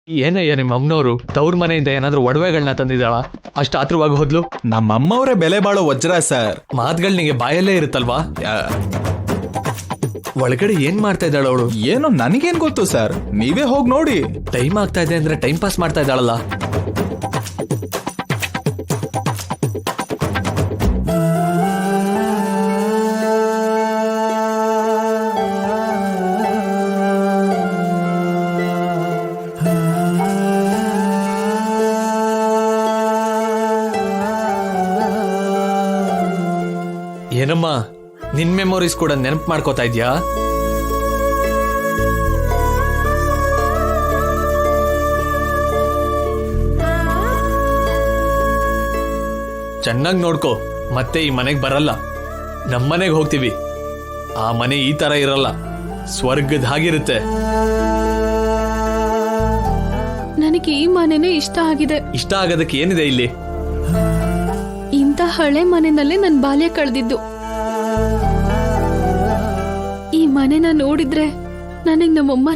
ಏನಯ್ಯ ನಿಮ್ಮ ಅಮ್ಮನವರು ತವ್ರ ಮನೆಯಿಂದ ಏನಾದ್ರೂ ಒಡವೆಗಳನ್ನ ತಂದಿದ್ದಾಳ? ಅಷ್ಟು ಆತ್ರವಾಗಿ ಹೋದ್ಲು. ನಮ್ಮಮ್ಮವರೇ ಬೆಲೆ ಬಾಳೋ ವಜ್ರ ಸರ್. ಮಾತುಗಳು ನಿಂಗೆ ಬಾಯಲ್ಲೇ ಇರುತ್ತಲ್ವಾ? ಒಳಗಡೆ ಏನ್ ಮಾಡ್ತಾ ಇದ್ದಾಳ ಅವಳು? ಏನೋ ನನಗೇನ್ ಗೊತ್ತು ಸರ್, ನೀವೇ ಹೋಗಿ ನೋಡಿ. ಟೈಮ್ ಆಗ್ತಾ ಇದೆ ಅಂದ್ರೆ ಟೈಮ್ ಪಾಸ್ ಮಾಡ್ತಾ ಇದ್ದಾಳಲ್ಲ. ಏನಮ್ಮ, ನಿನ್ ಮೆಮೊರೀಸ್ ಕೂಡ ನೆನಪು ಮಾಡ್ಕೋತಾ ಇದ್ಯಾ? ಚೆನ್ನಾಗಿ ನೋಡ್ಕೋ, ಮತ್ತೆ ಈ ಮನೆಗೆ ಬರಲ್ಲ. ನಮ್ಮನೆಗೆ ಹೋಗ್ತೀವಿ. ಆ ಮನೆ ಈ ತರ ಇರಲ್ಲ, ಸ್ವರ್ಗದ ಹಾಗಿರುತ್ತೆ. ನನಗೆ ಈ ಮನೆನೇ ಇಷ್ಟ ಆಗಿದೆ. ಇಷ್ಟ ಆಗೋದಕ್ಕೆ ಏನಿದೆ ಇಲ್ಲಿ? ಇಂಥ ಹಳೆ ಮನೆಯಲ್ಲೇ ನನ್ ಬಾಲ್ಯ ಕಳೆದಿದ್ದು. ಈ ಮನೆನ ನೋಡಿದ್ರೆ ನನಗ್ ನಮ್ಮಮ್ಮ